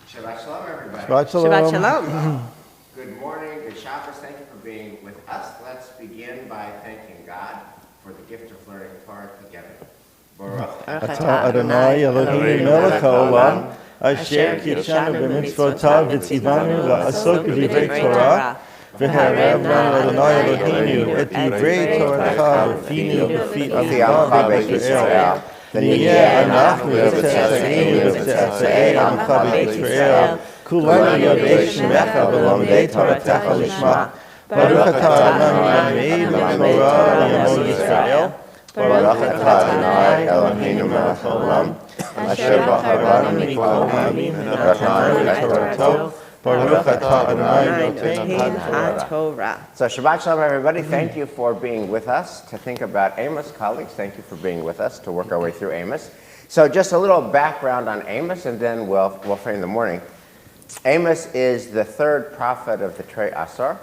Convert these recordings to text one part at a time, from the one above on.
Shabbat shalom, everybody. Shabbat shalom. Shabbat shalom. Good morning, good Shabbos. Thank you for being with us. Let's begin by thanking God for the gift of learning Torah together. Baruch Atah Adonai Eloheinu melech haolam, asher kitshanu b'mitzvotav v'tzivanu la'asok b'divrei Torah, v'hareb lanu Adonai Eloheinu et divrei Toracha b'finu b'fi avivah b'Yisrael, v'niyeh anachnu v'tzatzaenu v'tzatzai amcha b'Yisrael, kulanu yodei shemecha v'lomdei Toratecha lishma, Baruch atah Adonai melamed Torah l'yamod Yisrael, Baruch atah Adonai Eloheinu melech haolam, asher b'charanu mikol ha'amim v'natanu v'torato, Baruch atah Adonai noten haTorah. So Shabbat Shalom, everybody. Thank you for being with us to think about Amos. Colleagues, thank you for being with us to work our way through Amos. So just a little background on Amos, and then we'll frame the morning. Amos is the third prophet of the Trei Asar,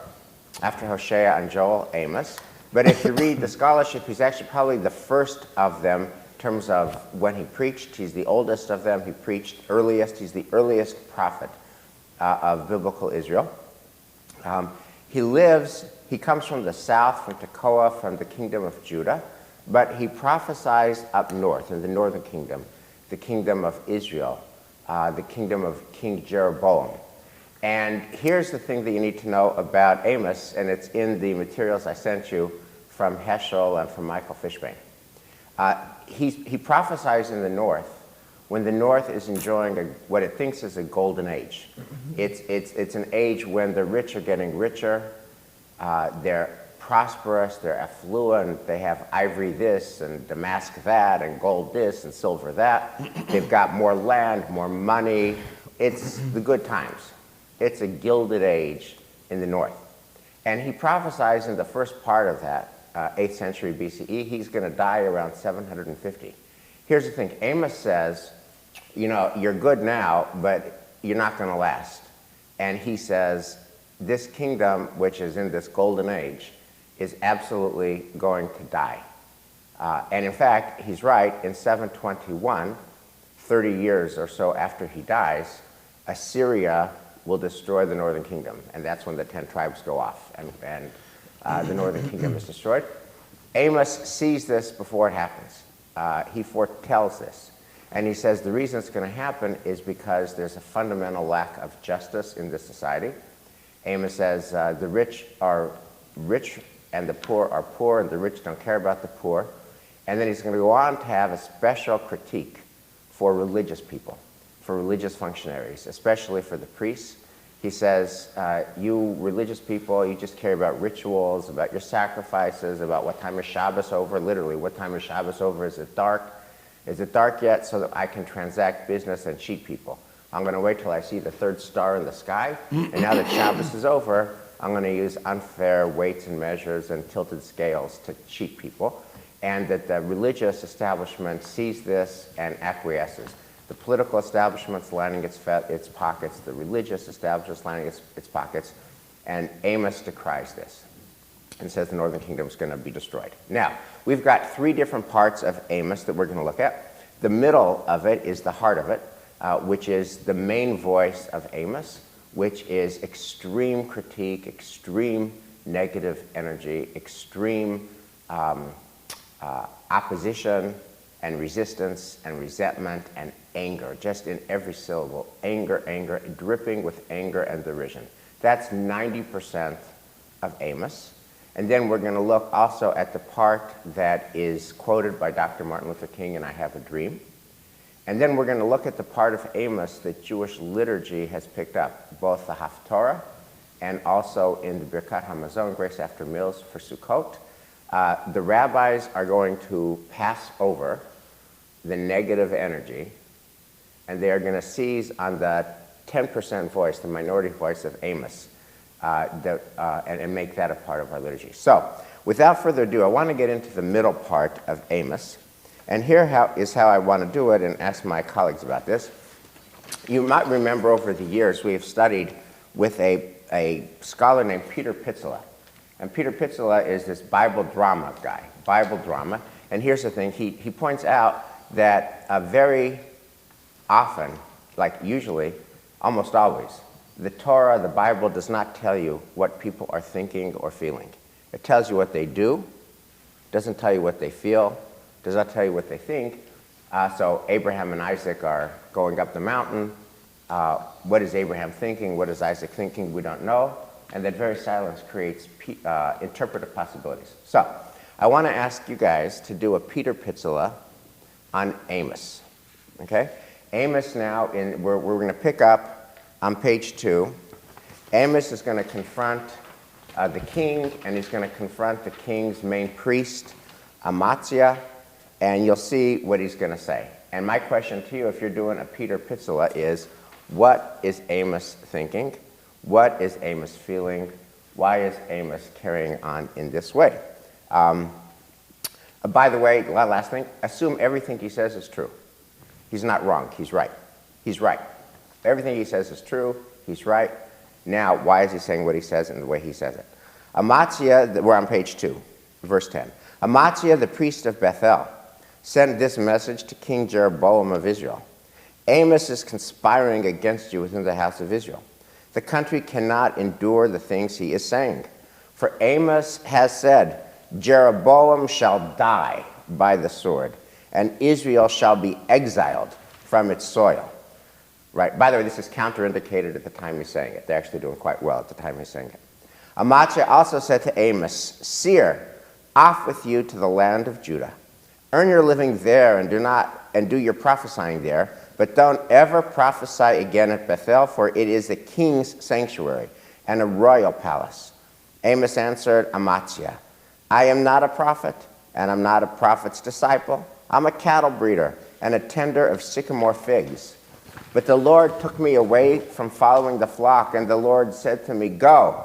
after Hosea and Joel, Amos. But if you read the scholarship, he's actually probably the first of them in terms of when he preached. He's the oldest of them. He preached earliest. He's the earliest prophet of biblical Israel. He comes from the south, from Tekoa, from the kingdom of Judah, but he prophesies up north in the northern kingdom, the kingdom of Israel, the kingdom of King Jeroboam. And here's the thing that you need to know about Amos, and it's in the materials I sent you from Heschel and from Michael Fishbane. He prophesies in the north when the north is enjoying what it thinks is a golden age. It's an age when the rich are getting richer, they're prosperous, they're affluent, they have ivory this and damask that and gold this and silver that. They've got more land, more money. It's the good times. It's a gilded age in the north. And he prophesies in the first part of that, 8th century BCE, he's going to die around 750. Here's the thing. Amos says, you know, you're good now, but you're not going to last. And he says, this kingdom, which is in this golden age, is absolutely going to die. And in fact, he's right. In 721, 30 years or so after he dies, Assyria will destroy the northern kingdom. And that's when the 10 tribes go off, and the northern kingdom is destroyed. Amos sees this before it happens. He foretells this. And he says the reason it's going to happen is because there's a fundamental lack of justice in this society. Amos says the rich are rich and the poor are poor, and the rich don't care about the poor. And then he's going to go on to have a special critique for religious people, for religious functionaries, especially for the priests. He says, you religious people, you just care about rituals, about your sacrifices, about what time is Shabbos over, literally, what time is Shabbos over, is it dark? Is it dark yet so that I can transact business and cheat people? I'm going to wait till I see the third star in the sky, and now that Shabbos is over, I'm going to use unfair weights and measures and tilted scales to cheat people, and that the religious establishment sees this and acquiesces. The political establishment's lining its pockets, the religious establishment's lining its pockets, and Amos decries this and says the northern kingdom is going to be destroyed. Now, we've got three different parts of Amos that we're going to look at. The middle of it is the heart of it, which is the main voice of Amos, which is extreme critique, extreme negative energy, extreme opposition and resistance and resentment and anger, just in every syllable. Anger, dripping with anger and derision. That's 90% of Amos. And then we're going to look also at the part that is quoted by Dr. Martin Luther King in I Have a Dream. And then we're going to look at the part of Amos that Jewish liturgy has picked up, both the Haftorah and also in the Birkat Hamazon, Grace After Meals for Sukkot. The rabbis are going to pass over the negative energy, and they are going to seize on the 10% voice, the minority voice of Amos, and make that a part of our liturgy. So, without further ado, I want to get into the middle part of Amos. And here is how I want to do it, and ask my colleagues about this. You might remember over the years we have studied with a scholar named Peter Pitzela. And Peter Pitzela is this Bible drama guy, Bible drama. And here's the thing, he points out that very often, like usually, almost always. The Torah, the Bible, does not tell you what people are thinking or feeling. It tells you what they do, doesn't tell you what they feel, does not tell you what they think. So Abraham and Isaac are going up the mountain. What is Abraham thinking? What is Isaac thinking? We don't know. And that very silence creates interpretive possibilities. So I want to ask you guys to do a Peter Pitzela on Amos. Okay? Amos now, we're going to pick up on page 2. Amos is going to confront the king, and he's going to confront the king's main priest, Amaziah, and you'll see what he's going to say. And my question to you, if you're doing a Peter Pitzela, is what is Amos thinking? What is Amos feeling? Why is Amos carrying on in this way? By the way, last thing, assume everything he says is true. He's not wrong. He's right. He's right. Everything he says is true. He's right. Now, why is he saying what he says and the way he says it? Amaziah, we're on page 2, verse 10. Amaziah, the priest of Bethel, sent this message to King Jeroboam of Israel. Amos is conspiring against you within the house of Israel. The country cannot endure the things he is saying. For Amos has said, Jeroboam shall die by the sword, and Israel shall be exiled from its soil. Right. By the way, this is counterindicated at the time he's saying it. They're actually doing quite well at the time he's saying it. Amaziah also said to Amos, Seer, off with you to the land of Judah. Earn your living there and do your prophesying there, but don't ever prophesy again at Bethel, for it is the king's sanctuary and a royal palace. Amos answered Amaziah, I am not a prophet, and I'm not a prophet's disciple. I'm a cattle breeder and a tender of sycamore figs. But the Lord took me away from following the flock, and the Lord said to me, Go,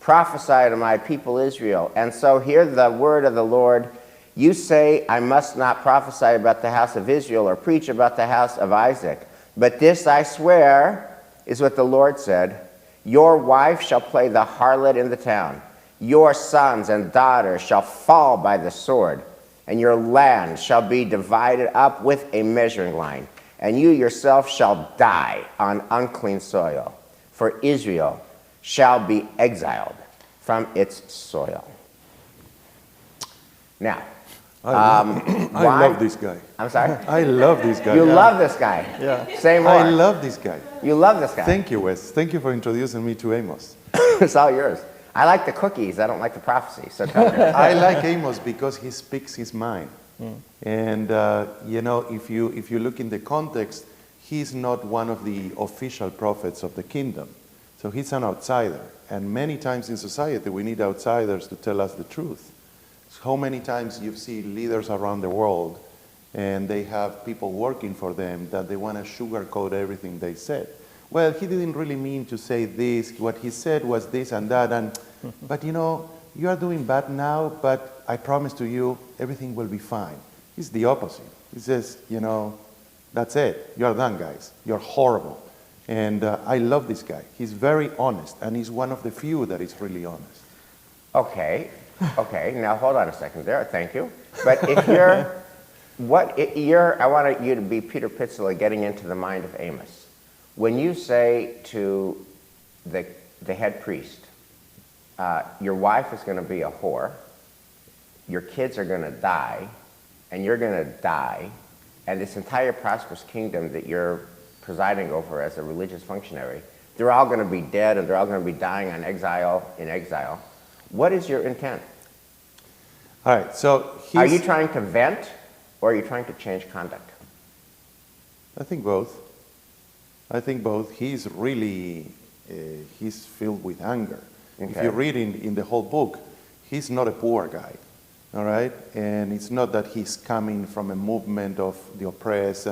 prophesy to my people Israel. And so hear the word of the Lord. You say, I must not prophesy about the house of Israel or preach about the house of Isaac. But this I swear is what the Lord said. Your wife shall play the harlot in the town. Your sons and daughters shall fall by the sword, and your land shall be divided up with a measuring line. And you yourself shall die on unclean soil, for Israel shall be exiled from its soil. Now, I love this guy. I'm sorry? I love this guy. You love this guy. Yeah. Say more. I love this guy. You love this guy. Thank you, Wes. Thank you for introducing me to Amos. It's all yours. I like the cookies. I don't like the prophecy. So tell me. I like Amos because he speaks his mind. And, if you look in the context, he's not one of the official prophets of the kingdom. So he's an outsider. And many times in society, we need outsiders to tell us the truth. How many times you see leaders around the world and they have people working for them that they want to sugarcoat everything they said. Well, he didn't really mean to say this. What he said was this and that. But you are doing bad now, but I promise to you, everything will be fine. It's the opposite. He says, that's it. You're done, guys. You're horrible. And I love this guy. He's very honest, and he's one of the few that is really honest. Okay, now hold on a second there. Thank you. But if I want you to be Peter Pitzela getting into the mind of Amos. When you say to the head priest, your wife is going to be a whore, your kids are going to die, and you're going to die, and this entire prosperous kingdom that you're presiding over as a religious functionary, they're all going to be dead and they're all going to be dying in exile. What is your intent? All right, so are you trying to vent or are you trying to change conduct? I think both. He's really, he's filled with anger. Okay. If you read in the whole book, he's not a poor guy, all right? And it's not that he's coming from a movement of the oppressed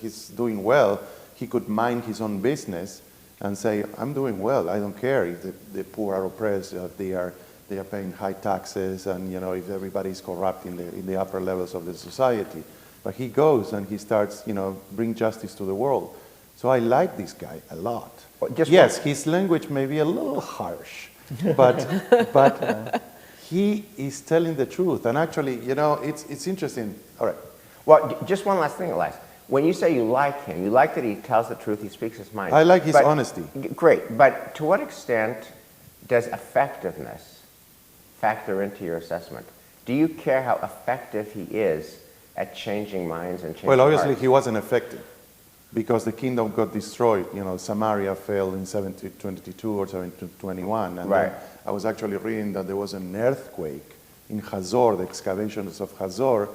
he's doing well. He could mind his own business and say, I'm doing well. I don't care if the poor are oppressed, if they are paying high taxes, and if everybody's corrupt in the upper levels of the society. But he goes and he starts, bring justice to the world. So I like this guy a lot. Yes, his language may be a little harsh, but he is telling the truth. And actually, it's interesting. All right. Well, just one last thing, Elias. when you say you like him, you like that he tells the truth, he speaks his mind. I like his But- honesty. Great, but to what extent does effectiveness factor into your assessment? Do you care how effective he is at changing minds and changing Well, obviously hearts? he wasn't effective because the kingdom got destroyed. You know, Samaria fell in 1722 or 1721. And Right. then I was actually reading that there was an earthquake in Hazor, the excavations of Hazor.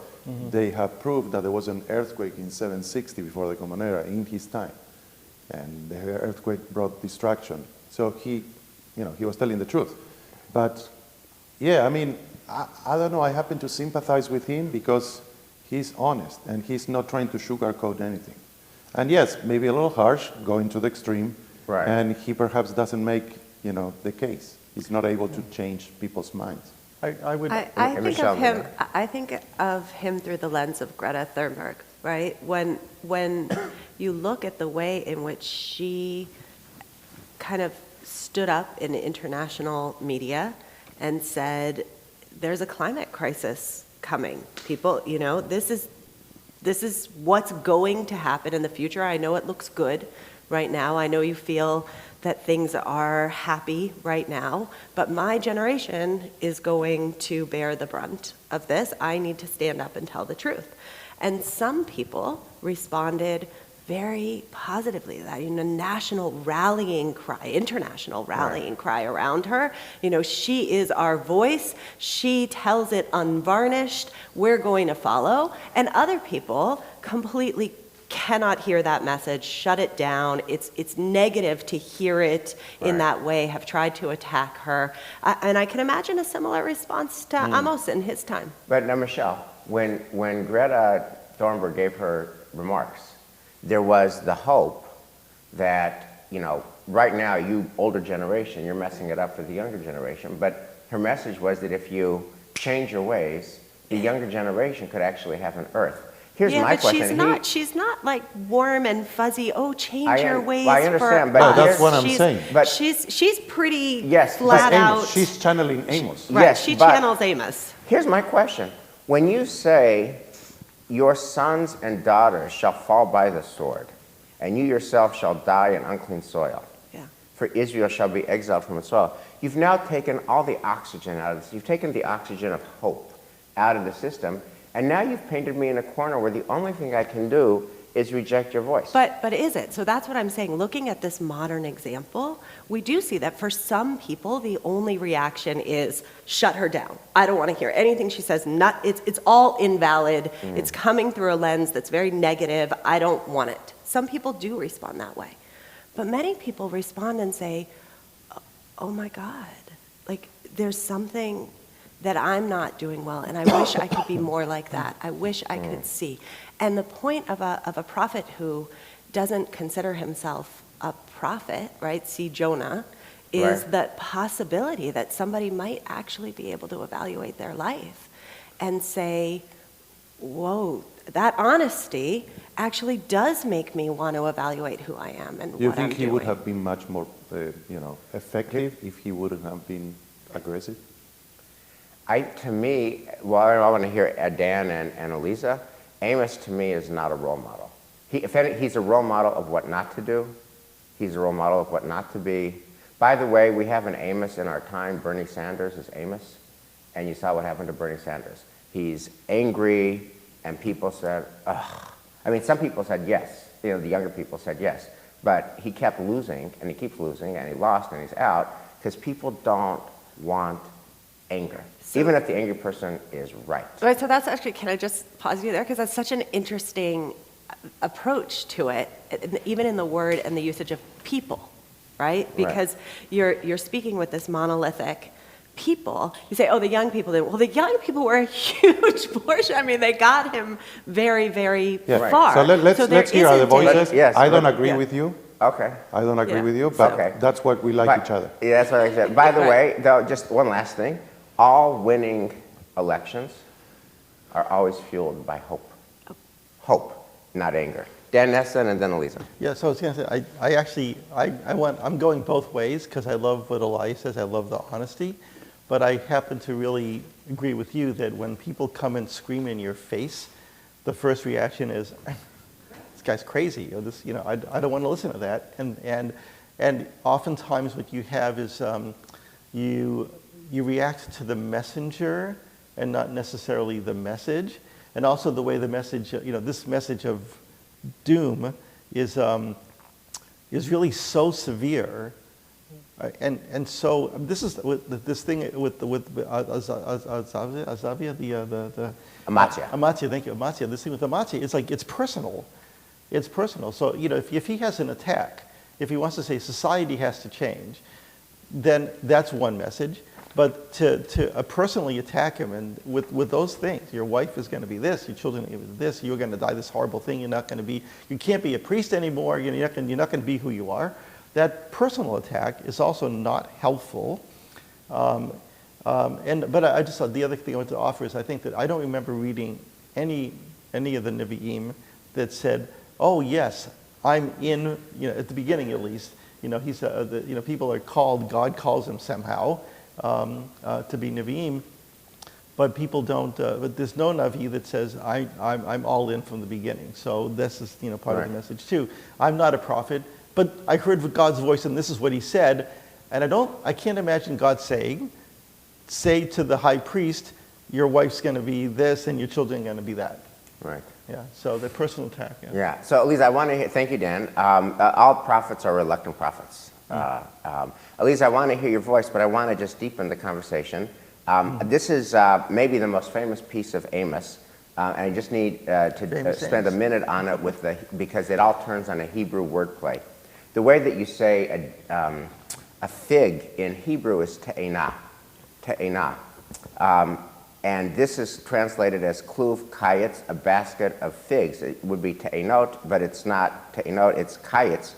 They have proved that there was an earthquake in 760 before the Common Era in his time. And the earthquake brought destruction. So he was telling the truth. But yeah, I mean, I don't know. I happen to sympathize with him because he's honest and he's not trying to sugarcoat anything. And yes, maybe a little harsh, going to the extreme. Right. And he perhaps doesn't make, the case. He's not able to change people's minds. I would. I think Michelle, of him. I think of him through the lens of Greta Thunberg, right? When you look at the way in which she kind of stood up in international media and said, "There's a climate crisis coming, people. This is what's going to happen in the future. I know it looks good right now. I know you feel that things are happy right now, but my generation is going to bear the brunt of this. I need to stand up and tell the truth." And some people responded very positively to that, national rallying cry, international rallying cry around her. She is our voice. She tells it unvarnished. We're going to follow. And other people completely cannot hear that message, shut it down. It's negative to hear it in that way, have tried to attack her. And I can imagine a similar response to Amos in his time. But now, Michelle, when Greta Thunberg gave her remarks, there was the hope that, right now, you older generation, you're messing it up for the younger generation. But her message was that if you change your ways, the younger generation could actually have an earth. Here's my question. She's not like warm and fuzzy. Oh, change your ways. I understand, for but us. that's what I'm saying. But she's pretty Yes, flat Amos, out. she's channeling Amos. Right, Yes, she but- channels Amos. here's my question. When you say, "Your sons and daughters shall fall by the sword, and you yourself shall die in unclean soil, Yeah. for Israel shall be exiled from its soil," you've now taken all the oxygen out of this. You've taken the oxygen of hope out of the system, and now you've painted me in a corner where the only thing I can do is reject your voice. But is it? So that's what I'm saying. Looking at this modern example, we do see that for some people, the only reaction is shut her down. I don't want to hear anything she says. It's all invalid. It's coming through a lens that's very negative. I don't want it. Some people do respond that way. But many people respond and say, "Oh my God, like there's something that I'm not doing well, and I wish I could be more like that. I wish I could see." And the point of a prophet who doesn't consider himself a prophet, right? See Jonah, is Right. the possibility that somebody might actually be able to evaluate their life and say, "Whoa, that honesty actually does make me want to evaluate who I am and Do you what I'm think he doing." would have been much more, effective if he wouldn't have been aggressive? To me, well, I want to hear Dan and Elisa. Amos, to me, is not a role model. He's a role model of what not to do. He's a role model of what not to be. By the way, we have an Amos in our time. Bernie Sanders is Amos. And you saw what happened to Bernie Sanders. He's angry, and people said, ugh. I mean, some people said yes. The younger people said yes. But he kept losing, and he keeps losing, and he lost, and he's out, because people don't want anger, even if the angry person is right. Right, so that's actually, can I just pause you there? Because that's such an interesting approach to it, even in the word and the usage of people, right? Because you're speaking with this monolithic people. You say, oh, the young people didn't. Well, the young people were a huge portion. I mean, they got him very, very far. So let's hear other voices. Yes, I don't agree with you. Okay. I don't agree Yeah. with you, but Okay. that's what we like each other. Yeah, that's what I said. By the way, though, just one last thing. All winning elections are always fueled by hope. Hope, not anger. Dan Nesson and then Elisa. Yeah, so I was going to say, I'm going both ways because I love what Elias says. I love the honesty. But I happen to really agree with you that when people come and scream in your face, the first reaction is, this guy's crazy. I don't want to listen to that. And oftentimes what you have is you react to the messenger and not necessarily the message. And also the way the message, this message of doom is really so severe. And so this is this thing with Azavia, the Amatia. Amatia, thank you, Amatia. This thing with Amatia, it's like it's personal. It's personal. So if he has an attack, if he wants to say society has to change, then that's one message. But to personally attack him and with those things, your wife is going to be this, your children are going to be this, you're going to die this horrible thing, you can't be a priest anymore, you're not going to be who you are. That personal attack is also not helpful. But I just thought the other thing I want to offer is I think that I don't remember reading any of the Nevi'im that said, oh yes, I'm in, at the beginning at least, he's people are called, God calls them somehow to be Nevi'im, but people don't, but there's no Navi that says, I'm all in from the beginning. So this is, part of the message too. I'm not a prophet, but I heard God's voice and this is what he said, and I can't imagine God say to the high priest, your wife's going to be this and your children are going to be that. Right. Yeah, so the personal attack. Yeah. So, Elisa, I want to hear, thank you, Dan. All prophets are reluctant prophets. Elisa, I want to hear your voice, but I want to just deepen the conversation. This is maybe the most famous piece of Amos, and I just need to spend a minute on it because it all turns on a Hebrew wordplay. The way that you say a fig in Hebrew is te'enah. And this is translated as kluv kayetz, a basket of figs. It would be te'enot, but it's not te'enot, it's kayetz.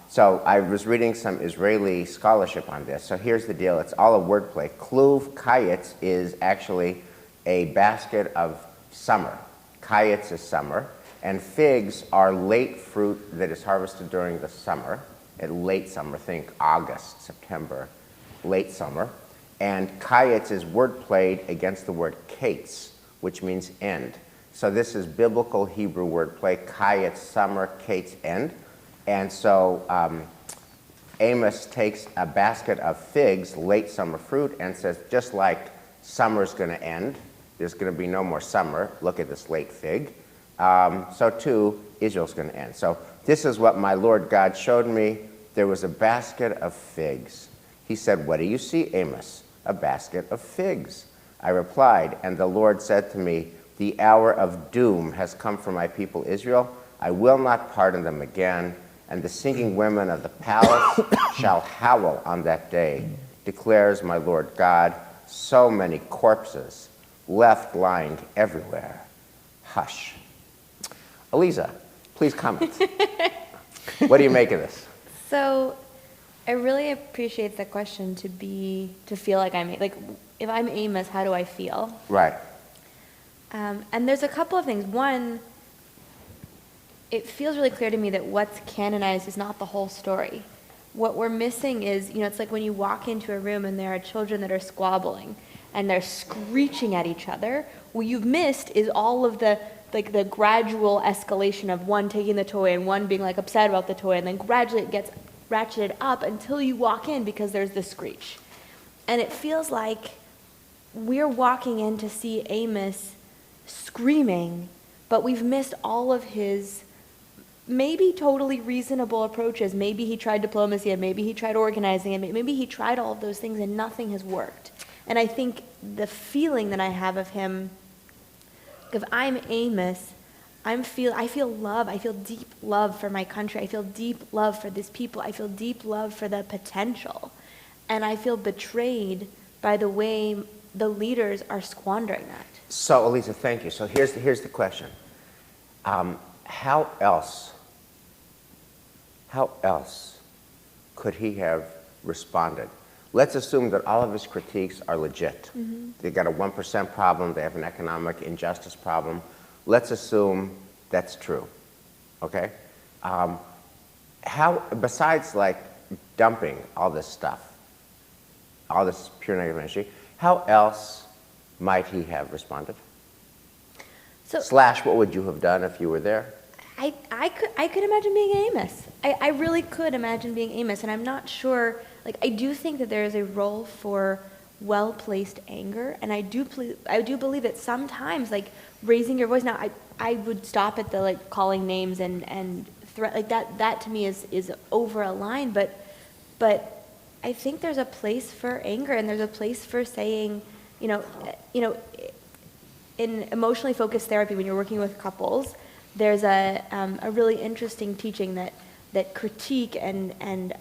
So I was reading some Israeli scholarship on this. So here's the deal. It's all a wordplay. Kluv kayetz is actually a basket of summer. Kayetz is summer. And figs are late fruit that is harvested during the summer. At late summer, think August, September, late summer. And kayetz is wordplayed against the word kates, which means end. So this is biblical Hebrew wordplay, kayetz, summer, kates, end. And so Amos takes a basket of figs, late summer fruit, and says, just like summer's going to end, there's going to be no more summer. Look at this late fig. So too, Israel's going to end. So this is what my Lord God showed me. There was a basket of figs. He said, what do you see, Amos? A basket of figs. I replied, and the Lord said to me, the hour of doom has come for my people Israel. I will not pardon them again, and the singing women of the palace shall howl on that day, declares my Lord God. So many corpses left lying everywhere. Hush. Elisa, please comment. What do you make of this? So I really appreciate the question to feel like if I'm Amos, how do I feel? Right. And there's a couple of things. One, it feels really clear to me that what's canonized is not the whole story. What we're missing is, it's like when you walk into a room and there are children that are squabbling and they're screeching at each other. What you've missed is all of the gradual escalation of one taking the toy and one being upset about the toy, and then gradually it gets ratcheted up until you walk in because there's this screech. And it feels like we're walking in to see Amos screaming, but we've missed all of his maybe totally reasonable approaches. Maybe he tried diplomacy, and maybe he tried organizing, and maybe he tried all of those things and nothing has worked. And I think the feeling that I have of him, if I'm Amos, I feel love. I feel deep love for my country. I feel deep love for these people. I feel deep love for the potential. And I feel betrayed by the way the leaders are squandering that. So, Elisa, thank you. So here's the question. How else could he have responded? Let's assume that all of his critiques are legit. Mm-hmm. They've got a 1% problem. They have an economic injustice problem. Let's assume that's true, okay? How, besides dumping all this stuff, all this pure negative energy, how else might he have responded? What would you have done if you were there? I could imagine being Amos. I really could imagine being Amos, and I'm not sure. Like, I do think that there is a role for well-placed anger, and I do believe that sometimes, like, raising your voice. Now, I would stop at the, like, calling names and threat, like that. That to me is over a line. But I think there's a place for anger, and there's a place for saying, you know, in emotionally focused therapy, when you're working with couples, there's a really interesting teaching that critique and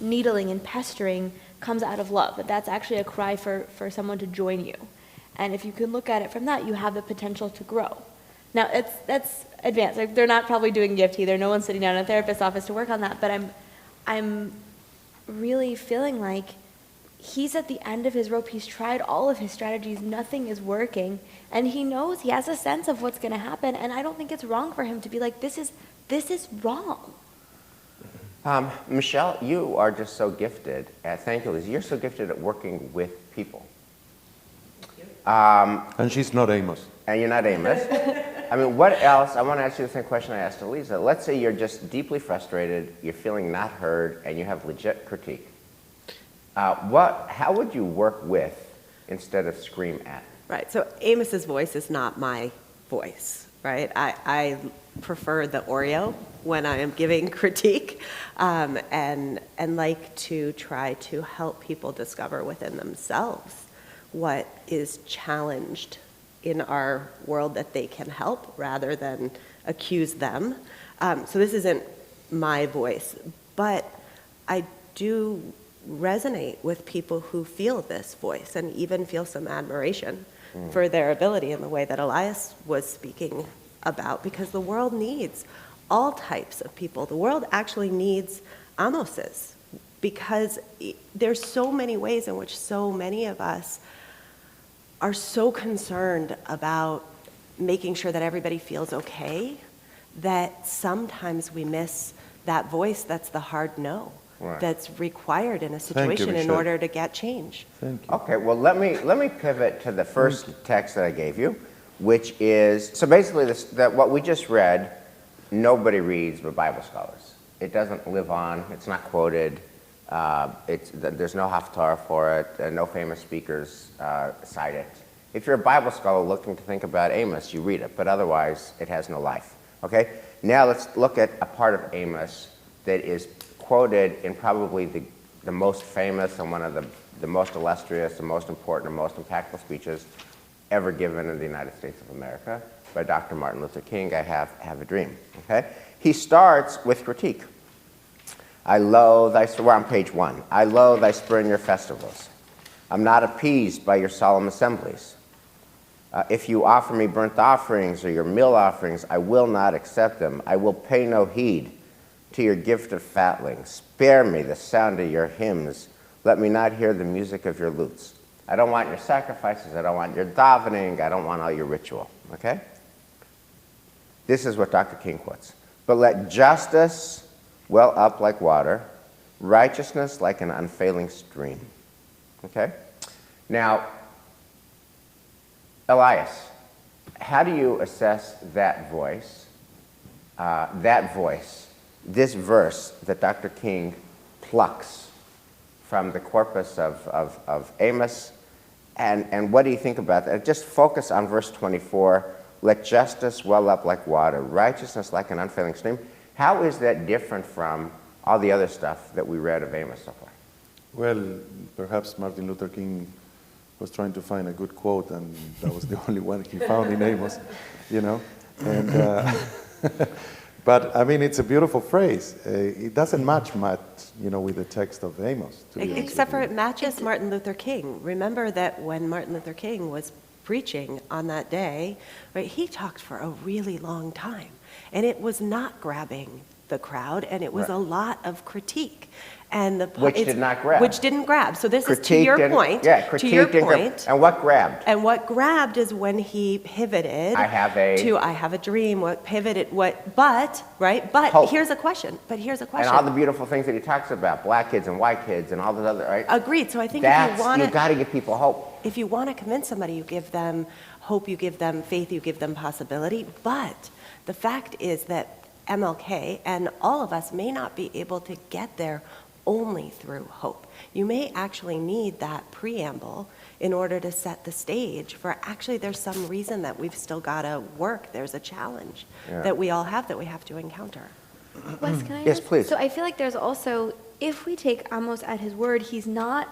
needling and pestering comes out of love. That's actually a cry for someone to join you. And if you can look at it from that, you have the potential to grow. Now, that's advanced. Like, they're not probably doing EFT. No one's sitting down in a therapist's office to work on that. But I'm really feeling like he's at the end of his rope. He's tried all of his strategies. Nothing is working. And he knows, he has a sense of what's going to happen. And I don't think it's wrong for him to be like, this is wrong. Michelle, you are just so gifted. Thank you, Liz. You're so gifted at working with people. And she's not Amos. And you're not Amos. I mean, what else? I want to ask you the same question I asked Elisa. Let's say you're just deeply frustrated, you're feeling not heard, and you have legit critique. How would you work with instead of scream at? Right, so Amos's voice is not my voice, right? I prefer the Oreo when I am giving critique, and like to try to help people discover within themselves what is challenged in our world that they can help rather than accuse them. So this isn't my voice, but I do resonate with people who feel this voice and even feel some admiration for their ability in the way that Elias was speaking about, because the world needs all types of people. The world actually needs Amoses, because there's so many ways in which so many of us are so concerned about making sure that everybody feels okay that sometimes we miss that voice that's the hard no. Right. That's required in a situation in order to get change. Thank you. Okay, well, let me pivot to the first text that I gave you, which is, so basically that what we just read, nobody reads but Bible scholars. It doesn't live on, it's not quoted, there's no haftarah for it, no famous speakers cite it. If you're a Bible scholar looking to think about Amos, you read it, but otherwise it has no life. Okay, now let's look at a part of Amos that is quoted in probably the most famous and one of the most illustrious, the most important, and most impactful speeches ever given in the United States of America by Dr. Martin Luther King, I have a dream. Okay? He starts with critique. We're on page 1. I loathe thy spring your festivals. I'm not appeased by your solemn assemblies. If you offer me burnt offerings or your meal offerings, I will not accept them. I will pay no heed to your gift of fatlings. Spare me the sound of your hymns. Let me not hear the music of your lutes. I don't want your sacrifices. I don't want your davening. I don't want all your ritual. Okay? This is what Dr. King quotes. But let justice well up like water, righteousness like an unfailing stream. Okay? Now, Elias, how do you assess that voice, this verse that Dr. King plucks from the corpus of Amos, and what do you think about that? Just focus on verse 24, let justice well up like water, righteousness like an unfailing stream. How is that different from all the other stuff that we read of Amos so far? Well, perhaps Martin Luther King was trying to find a good quote, and that was the only one he found in Amos, you know. And but I mean, it's a beautiful phrase. It doesn't match much, you know, with the text of Amos. Except for it matches Martin Luther King. Remember that when Martin Luther King was preaching on that day, right, he talked for a really long time, and it was not grabbing the crowd, and it was a lot of critique. And which did not grab. Which didn't grab. So this is to your point. Yeah, critique didn't grab. And what grabbed? And what grabbed is when he pivoted I have a dream, what pivoted, but hope. Here's a question. And all the beautiful things that he talks about, black kids and white kids and all this other, right? Agreed. So I think you've got to give people hope. If you want to convince somebody, you give them hope, you give them faith, you give them possibility. But the fact is that MLK, and all of us may not be able to get there only through hope. You may actually need that preamble in order to set the stage for actually there's some reason that we've still got to work. There's a challenge that we all have that we have to encounter. Wes, can I Yes, ask? please. So I feel like there's also, if we take Amos at his word, he's not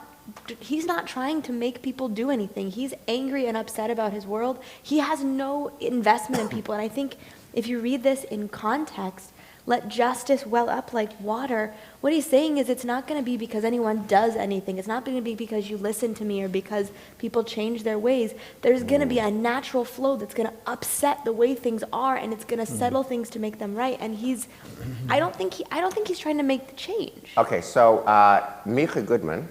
trying to make people do anything. He's angry and upset about his world. He has no investment in people. And I think if you read this in context, let justice well up like water, what he's saying is it's not going to be because anyone does anything. It's not going to be because you listen to me or because people change their ways. There's going to be a natural flow that's going to upset the way things are, and it's going to settle things to make them right. And I don't think he's trying to make the change. Okay, so Micha Goodman,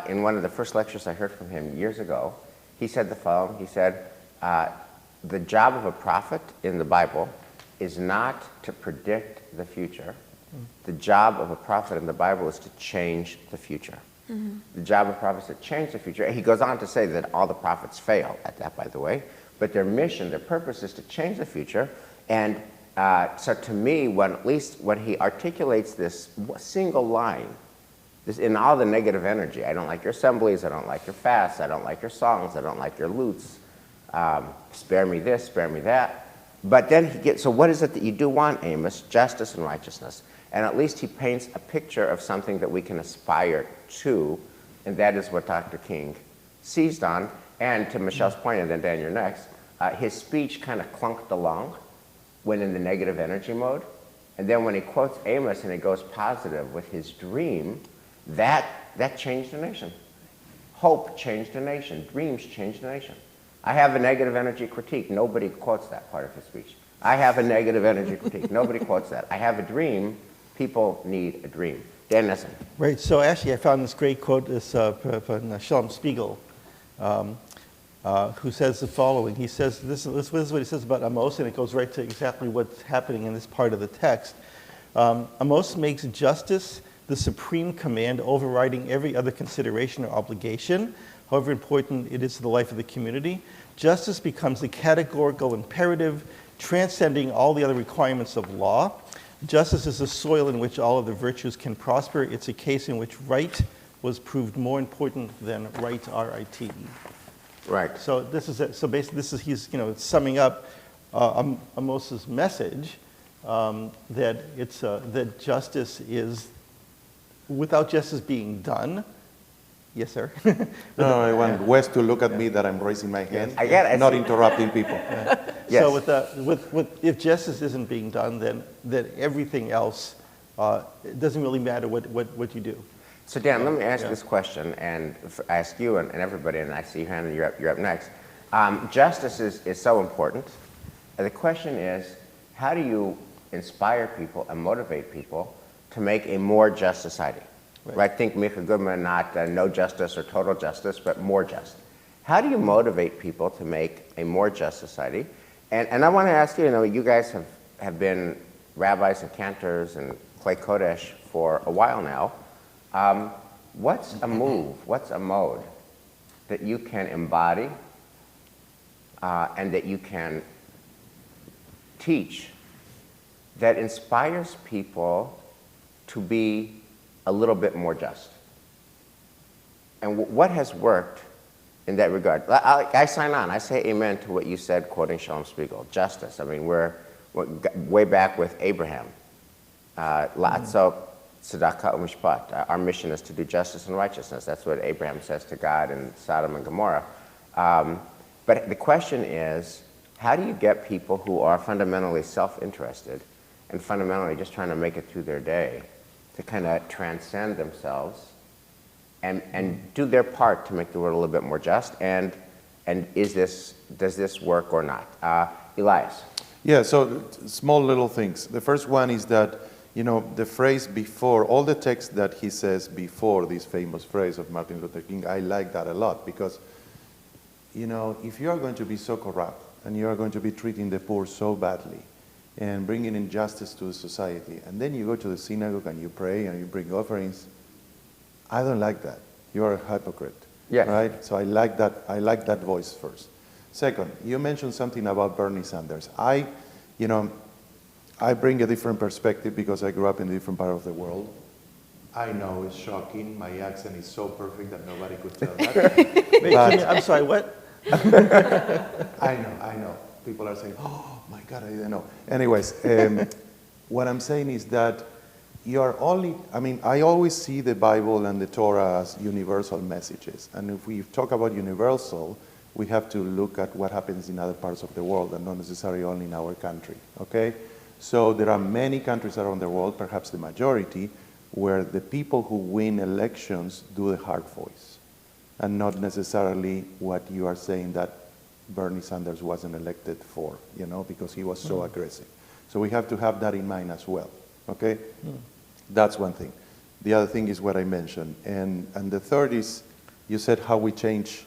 in one of the first lectures I heard from him years ago, he said the following. He said, the job of a prophet in the Bible is not to predict the future. The job of a prophet in the Bible is to change the future. The job of prophets is to change the future. He goes on to say that all the prophets fail at that, by the way, but their mission, their purpose is to change the future. And so to me, when he articulates this single line, this, in all the negative energy, I don't like your assemblies, I don't like your fasts, I don't like your songs, I don't like your lutes, spare me this, spare me that. But then he gets, so what is it that you do want, Amos? Justice and righteousness. And at least he paints a picture of something that we can aspire to, and that is what Dr. King seized on. And to Michelle's point, and then Dan, you're next, his speech kind of clunked along when in the negative energy mode. And then when he quotes Amos and he goes positive with his dream, that changed the nation. Hope changed the nation. Dreams changed the nation. I have a negative energy critique. Nobody quotes that part of his speech. I have a negative energy critique. Nobody quotes that. I have a dream. People need a dream. Dan Nessen. Right. So actually, I found this great quote from Shalom Spiegel, who says the following. He says, this is what he says about Amos, and it goes right to exactly what's happening in this part of the text. Amos makes justice the supreme command, overriding every other consideration or obligation, however important it is to the life of the community. Justice becomes the categorical imperative, transcending all the other requirements of law. Justice is the soil in which all of the virtues can prosper. It's a case in which right was proved more important than right, R-I-T-E. Right. So this is it. So basically, he's summing up Amos's message that justice is, without justice being done. Yes, sir. No, I want Wes to look at me that I'm raising my hand, I get it. not interrupting people. Yes. So if justice isn't being done, then everything else, it doesn't really matter what you do. So Dan, let me ask this question, and ask you and everybody, and I see your hand, and you're up next. Justice is so important. And the question is, how do you inspire people and motivate people to make a more just society? Right. Think Micha Goodman, not no justice or total justice, but more just. How do you motivate people to make a more just society? And I want to ask you, you guys have been rabbis and cantors and Clay Kodesh for a while now. What's a move, what's a mode that you can embody and that you can teach that inspires people to be a little bit more just? And what has worked in that regard? I sign on. I say amen to what you said, quoting Shalom Spiegel. Justice. I mean, we're way back with Abraham. La'atzot tzedakah u'mishpat. Our mission is to do justice and righteousness. That's what Abraham says to God in Sodom and Gomorrah. But the question is, how do you get people who are fundamentally self-interested and fundamentally just trying to make it through their day to kind of transcend themselves and do their part to make the world a little bit more just? And does this work or not? Elias. Yeah, so small little things. The first one is that, the phrase before, all the text that he says before this famous phrase of Martin Luther King, I like that a lot because, if you are going to be so corrupt and you are going to be treating the poor so badly and bringing injustice to the society, and then you go to the synagogue and you pray and you bring offerings, I don't like that. You are a hypocrite. Yes. Right? So I like that voice first. Second, you mentioned something about Bernie Sanders. I bring a different perspective because I grew up in a different part of the world. I know it's shocking. My accent is so perfect that nobody could tell that. Wait, I'm sorry, what? I know. People are saying, oh my God, I didn't know. Anyways, what I'm saying is that I always see the Bible and the Torah as universal messages. And if we talk about universal, we have to look at what happens in other parts of the world and not necessarily only in our country, okay? So there are many countries around the world, perhaps the majority, where the people who win elections do the hard voice and not necessarily what you are saying that Bernie Sanders wasn't elected for, because he was so aggressive. So we have to have that in mind as well, okay? That's one thing. The other thing is what I mentioned. And the third is, you said how we change,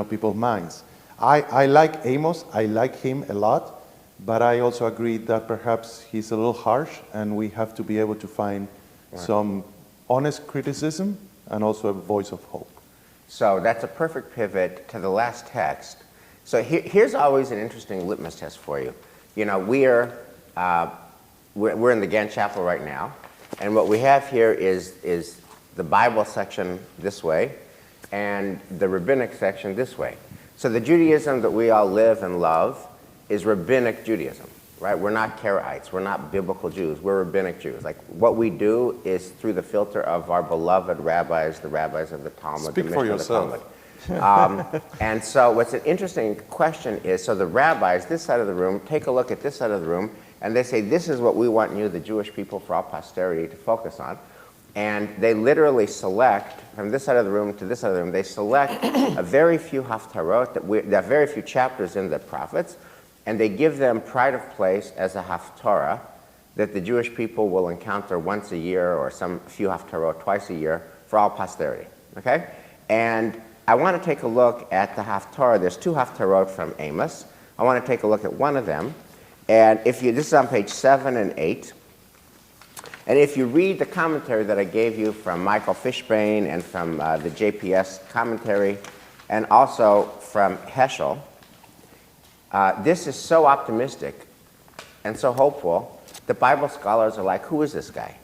people's minds. I like Amos. I like him a lot. But I also agree that perhaps he's a little harsh, and we have to be able to find some honest criticism and also a voice of hope. So that's a perfect pivot to the last text. So here's always an interesting litmus test for you. We're in the Gantt Chapel right now, and what we have here is the Bible section this way, and the rabbinic section this way. So the Judaism that we all live and love is rabbinic Judaism, right? We're not Karaites. We're not biblical Jews. We're rabbinic Jews. Like, what we do is through the filter of our beloved rabbis, the rabbis of the Talmud. Speak for yourself. And so what's an interesting question is, so the rabbis, this side of the room, take a look at this side of the room, and they say, this is what we want you, the Jewish people, for all posterity, to focus on. And they literally select, from this side of the room to this side of the room, they select a very few haftarot, that very few chapters in the prophets, and they give them pride of place as a haftarah that the Jewish people will encounter once a year, or some few haftarot twice a year, for all posterity, okay? And I want to take a look at the haftarah. There's two haftarot from Amos. I want to take a look at one of them. And this is on page 7 and 8. And if you read the commentary that I gave you from Michael Fishbane and from the JPS commentary, and also from Heschel, this is so optimistic and so hopeful that Bible scholars are like, who is this guy?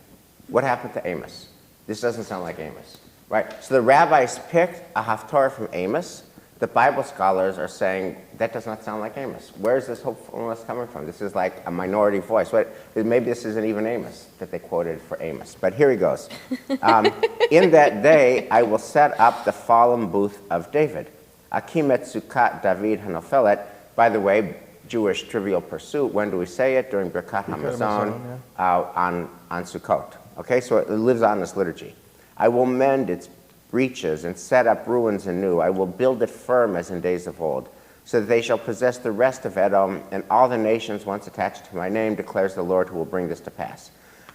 What happened to Amos? This doesn't sound like Amos, right? So the rabbis picked a haftarah from Amos. The Bible scholars are saying, that does not sound like Amos. Where is this hopefulness coming from? This is like a minority voice. Maybe this isn't even Amos that they quoted for Amos. But here he goes. In that day, I will set up the fallen booth of David. Akim et Sukkot David Hanofelet. By the way, Jewish trivial pursuit. When do we say it? During Birkat Hamazon, on Sukkot. Okay, so it lives on this liturgy. I will mend its breaches and set up ruins anew. I will build it firm as in days of old, so that they shall possess the rest of Edom and all the nations once attached to my name, declares the Lord, who will bring this to pass.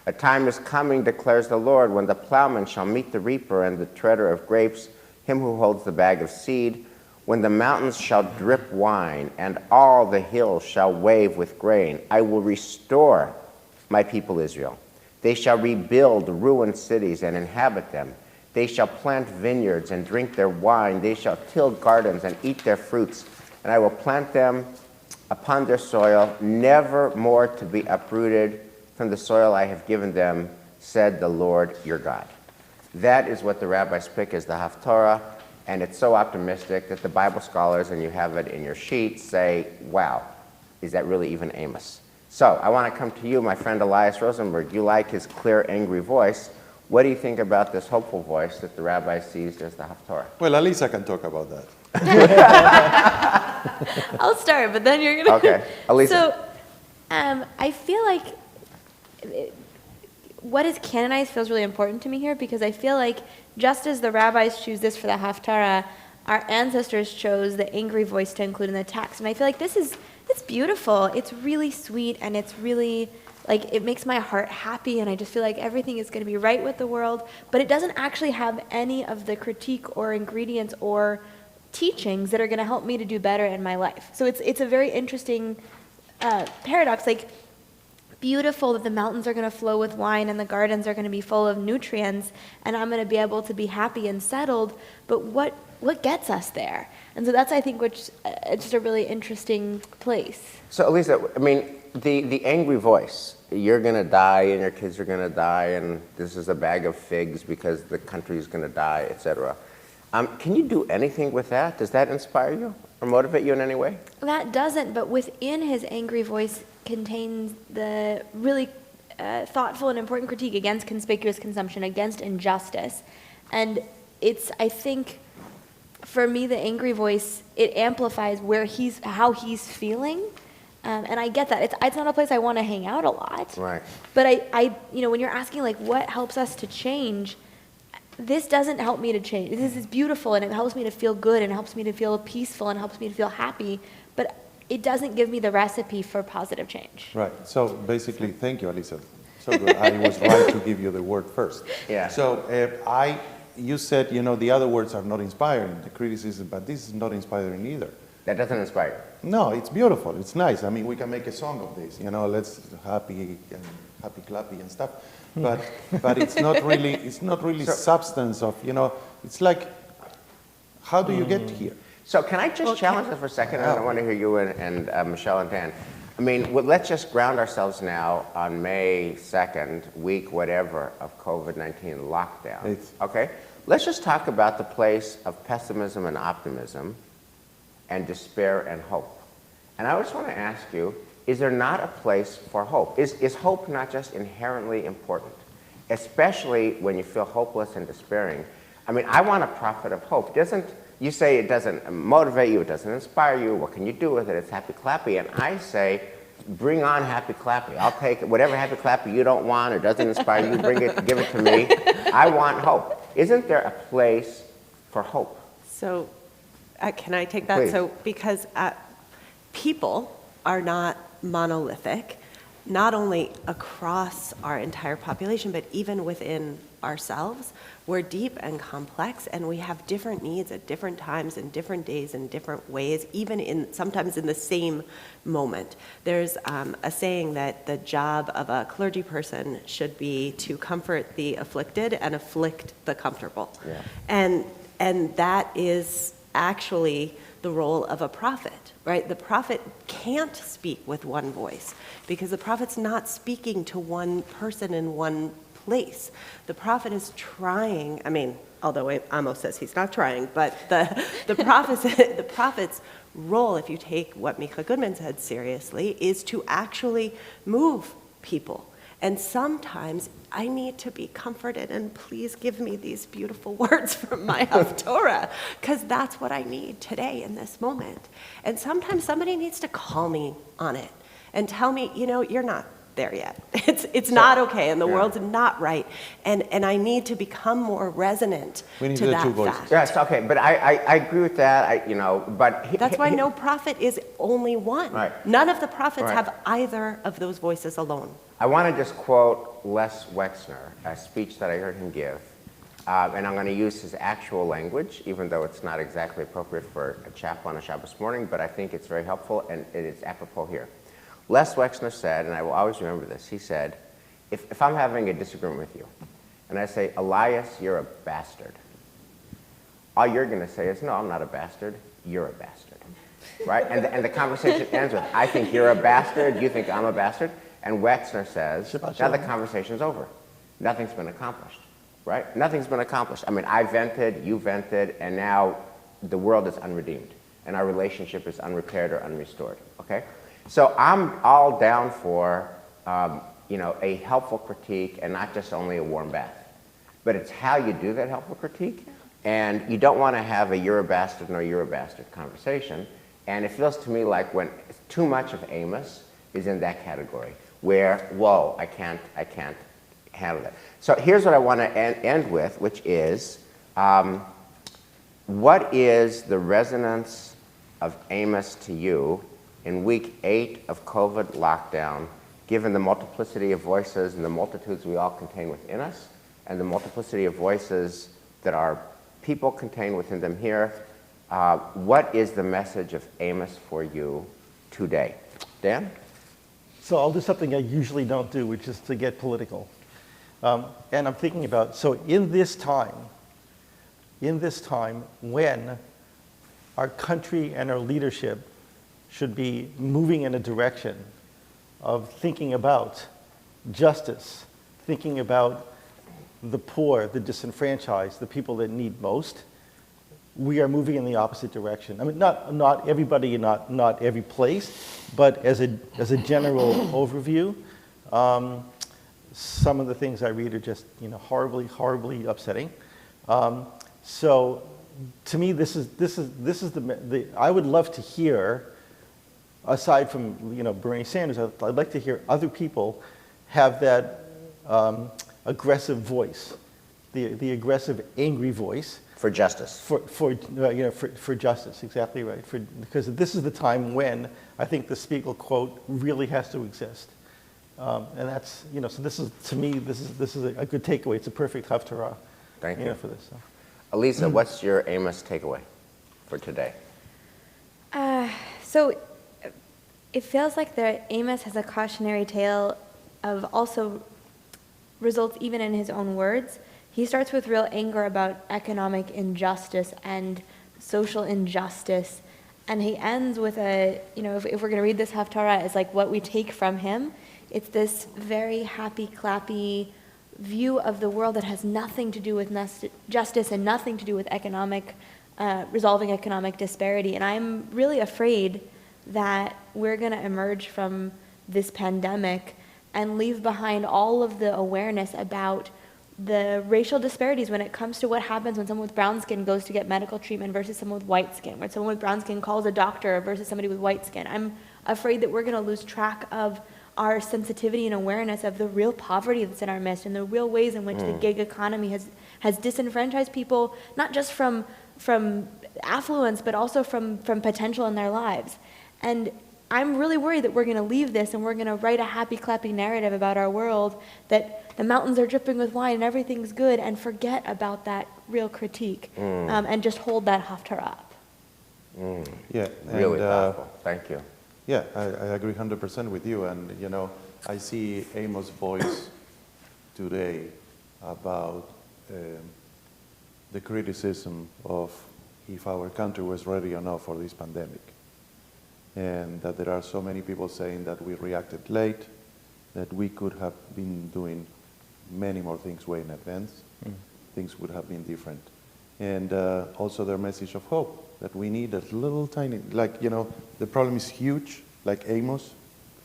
A time is coming, declares the Lord, when the plowman shall meet the reaper and the treader of grapes, him who holds the bag of seed, when the mountains shall drip wine and all the hills shall wave with grain. I will restore my people Israel. They shall rebuild ruined cities and inhabit them. They shall plant vineyards and drink their wine. They shall till gardens and eat their fruits. And I will plant them upon their soil, never more to be uprooted from the soil I have given them, said the Lord your God. That is what the rabbis pick as the haftarah, and it's so optimistic that the Bible scholars, and you have it in your sheet, say, wow, is that really even Amos? So I want to come to you, my friend Elias Rosenberg. You like his clear, angry voice. What do you think about this hopeful voice that the rabbi sees as the haftarah? Well, Alisa can talk about that. I'll start, but then you're going to... Okay. Alisa. So I feel like what is canonized feels really important to me here, because I feel like just as the rabbis choose this for the haftarah, our ancestors chose the angry voice to include in the text. And I feel like it's beautiful. It's really sweet, and it's really... like, it makes my heart happy, and I just feel like everything is going to be right with the world, but it doesn't actually have any of the critique or ingredients or teachings that are going to help me to do better in my life. So it's a very interesting paradox. Like, beautiful that the mountains are going to flow with wine and the gardens are going to be full of nutrients, and I'm going to be able to be happy and settled, but what gets us there? And so that's, I think, it's just a really interesting place. So, Elisa, I mean, the angry voice, you're going to die and your kids are going to die and this is a bag of figs because the country is going to die, etc. Can you do anything with that? Does that inspire you or motivate you in any way? That doesn't, but within his angry voice contains the really thoughtful and important critique against conspicuous consumption, against injustice. And it's, I think, for me, the angry voice, it amplifies how he's feeling. And I get that. It's not a place I want to hang out a lot. Right. But I when you're asking, like, what helps us to change, this doesn't help me to change. This is beautiful, and it helps me to feel good, and it helps me to feel peaceful, and helps me to feel happy. But it doesn't give me the recipe for positive change. Right. So basically, thank you, Alisa. So good. I was right to give you the word first. Yeah. So you said, the other words are not inspiring, the criticism, but this is not inspiring either. That doesn't inspire you? No, it's beautiful. It's nice. I mean, we can make a song of this. Let's happy clappy and stuff. But it's not really. It's not really substance of. It's like, how do you get here? So can I just challenge that for a second? I want to hear you and Michelle and Dan. I mean, let's just ground ourselves now on May 2nd, week whatever of COVID-19 lockdown. Okay? Let's just talk about the place of pessimism and optimism and despair and hope. And I just want to ask you, is there not a place for hope? Is hope not just inherently important? Especially when you feel hopeless and despairing. I mean, I want a prophet of hope. You say it doesn't motivate you, it doesn't inspire you, what can you do with it? It's happy clappy. And I say, bring on happy clappy. I'll take whatever happy clappy you don't want or doesn't inspire you, bring it, give it to me. I want hope. Isn't there a place for hope? So, can I take that? Please. So, because people are not monolithic, not only across our entire population, but even within ourselves. We're deep and complex, and we have different needs at different times and different days in different ways, even sometimes in the same moment. There's a saying that the job of a clergy person should be to comfort the afflicted and afflict the comfortable. Yeah. And that is actually the role of a prophet, right? The prophet can't speak with one voice because the prophet's not speaking to one person in one place. The prophet is trying, although Amos says he's not trying, but the prophet's role, if you take what Mika Goodman said seriously, is to actually move people. And sometimes I need to be comforted, and please give me these beautiful words from my Haftorah, because that's what I need today in this moment. And sometimes somebody needs to call me on it and tell me, you're not there yet. It's not okay, and the world's not right. And I need to become more resonant we need to the that two voices. fact. Yes, okay, but I agree with that, but... That's why no prophet is only one. Right. None of the prophets Right. have either of those voices alone. I want to just quote Les Wexner, a speech that I heard him give, and I'm going to use his actual language, even though it's not exactly appropriate for a chapel on a Shabbos morning, but I think it's very helpful, and it is apropos here. Les Wexner said, and I will always remember this, he said, if I'm having a disagreement with you, and I say, Elias, you're a bastard, all you're going to say is, no, I'm not a bastard, you're a bastard, right? And the conversation ends with, I think you're a bastard, you think I'm a bastard, and Wexner says, now the conversation's over. Nothing's been accomplished, right? Nothing's been accomplished. I vented, you vented, and now the world is unredeemed, and our relationship is unrepaired or unrestored, okay? So I'm all down for, a helpful critique and not just only a warm bath. But it's how you do that helpful critique, and you don't want to have a you're a bastard, no, you're a bastard conversation. And it feels to me like when too much of Amos is in that category, where, whoa, I can't handle that. So here's what I want to end with, which is, what is the resonance of Amos to you in week 8 of COVID lockdown, given the multiplicity of voices and the multitudes we all contain within us, and the multiplicity of voices that our people contain within them here? What is the message of Amos for you today? Dan? So I'll do something I usually don't do, which is to get political. And I'm thinking about, so in this time when our country and our leadership should be moving in a direction of thinking about justice, thinking about the poor, the disenfranchised, the people that need most, we are moving in the opposite direction. I mean, not everybody, not every place, but as a general overview, some of the things I read are just horribly upsetting. So, to me, this is the I would love to hear, aside from Bernie Sanders, I'd like to hear other people have that aggressive voice, the aggressive, angry voice. For justice. For justice, exactly right. Because this is the time when I think the Spiegel quote really has to exist, and that's So this is, to me, this is a good takeaway. It's a perfect haftarah. Thank you For this. So. Elisa, what's your Amos takeaway for today? So it feels like Amos has a cautionary tale of also results even in his own words. He starts with real anger about economic injustice and social injustice, and he ends with if we're going to read this haftarah as like what we take from him, it's this very happy, clappy view of the world that has nothing to do with justice and nothing to do with resolving economic disparity. And I'm really afraid that we're going to emerge from this pandemic and leave behind all of the awareness about the racial disparities when it comes to what happens when someone with brown skin goes to get medical treatment versus someone with white skin, when someone with brown skin calls a doctor versus somebody with white skin. I'm afraid that we're going to lose track of our sensitivity and awareness of the real poverty that's in our midst and the real ways in which the gig economy has disenfranchised people, not just from affluence, but also from potential in their lives. And I'm really worried that we're going to leave this and we're going to write a happy, clappy narrative about our world, that the mountains are dripping with wine and everything's good, and forget about that real critique and just hold that haftarah up. Yeah, Really powerful. Thank you. Yeah, I agree 100% with you. And, I see Amos' voice today about the criticism of if our country was ready or not for this pandemic. And that there are so many people saying that we reacted late, that we could have been doing many more things way in advance. Things would have been different. And also their message of hope, that we need a little tiny, the problem is huge, like Amos.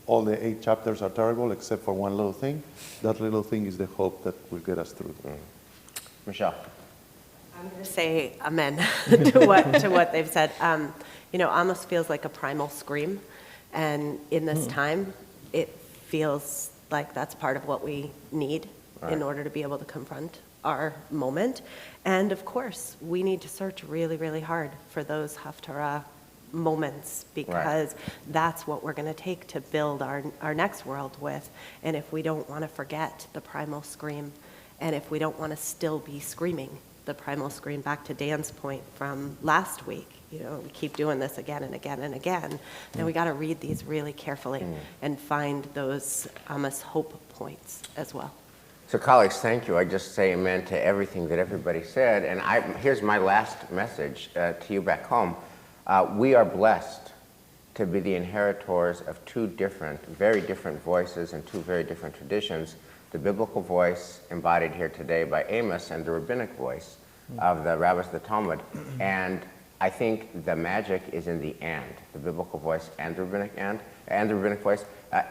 All the 8 chapters are terrible except for one little thing. That little thing is the hope that will get us through. Michelle. I'm going to say amen to what they've said. Almost feels like a primal scream. And in this time, it feels like that's part of what we need in order to be able to confront our moment. And of course, we need to search really, really hard for those haftarah moments, because that's what we're going to take to build our next world with. And if we don't want to forget the primal scream, and if we don't want to still be screaming the primal scream, back to Dan's point from last week, we keep doing this again and again and again, then we got to read these really carefully and find those Amos hope points as well. So colleagues, thank you. I just say amen to everything that everybody said. And here's my last message to you back home. We are blessed to be the inheritors of 2 very different voices and 2 very different traditions. The biblical voice embodied here today by Amos, and the rabbinic voice of the rabbis of the Talmud. And I think the magic is in the the biblical voice and the rabbinic voice.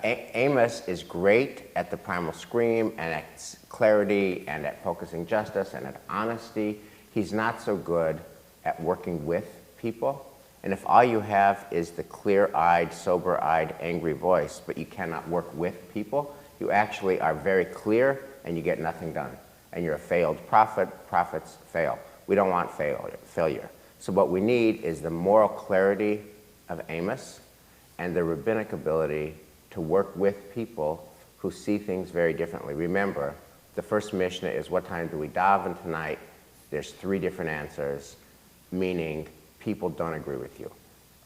Amos is great at the primal scream and at clarity and at focusing justice and at honesty. He's not so good at working with people. And if all you have is the clear-eyed, sober-eyed, angry voice, but you cannot work with people, you actually are very clear and you get nothing done. And you're a failed prophet. Prophets fail. We don't want failure. So what we need is the moral clarity of Amos and the rabbinic ability to work with people who see things very differently. Remember, the first Mishnah is, what time do we daven tonight? There's 3 different answers, meaning people don't agree with you.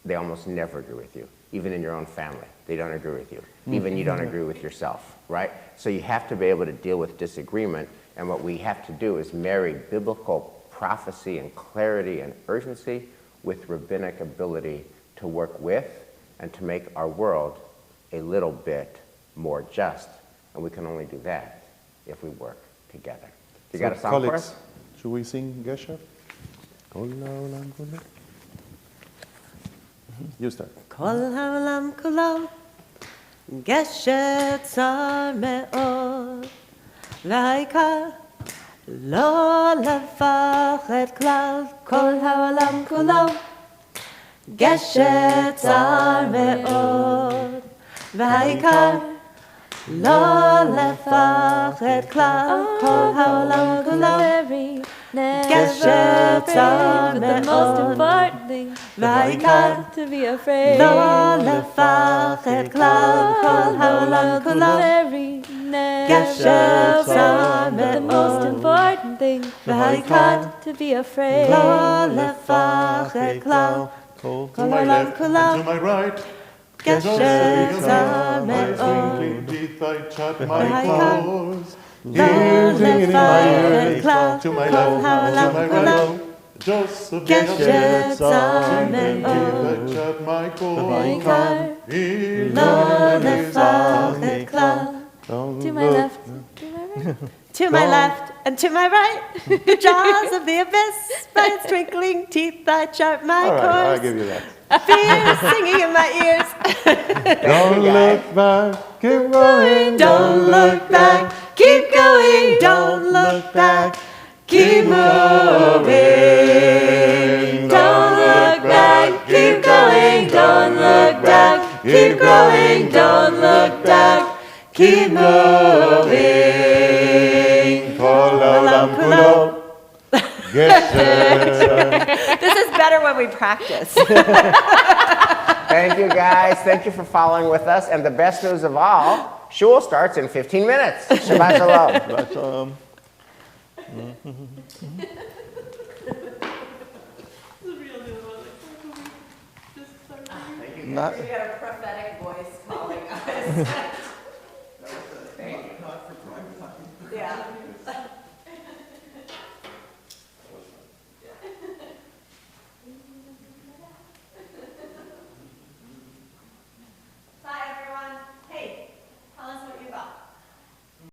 They almost never agree with you. Even in your own family, they don't agree with you. Even you don't agree with yourself, right? So you have to be able to deal with disagreement, and what we have to do is marry biblical prophecy and clarity and urgency with rabbinic ability to work with and to make our world a little bit more just. And we can only do that if we work together. You got a song for us? Should we sing Gesher? You start. כל העולם כולו גשר צר מאוד, והעיקר לא לפחד כלל. כל העולם כולו גשר צר מאוד, והעיקר לא לפחד כלל. כל העולם כולו גשר צר מאוד, והעיקר לא לפחד כלל. כל העולם כולו גשר צר מאוד, והעיקר לא לפחד כלל. כל העולם כולו גשר צר מאוד, והעיקר לא לפחד כלל. כל העולם כולו גשר צר מאוד, והעיקר לא לפחד כלל. To my left, to my left, and to my right, the jaws of the abyss, by its twinkling teeth I chart my All right, course. I'll give you that. Fear is singing in my ears. Don't look back, keep going. Don't look back, keep going. Don't look back, keep moving. Don't look back, keep going. Don't look back, keep going. Don't look back, keep moving. כל העולם כולו גשר. This is better when we practice. Thank you, guys. Thank you for following with us. And the best news of all, shul starts in 15 minutes. Shabbat shalom. Shabbat shalom. We got a prophetic voice calling us.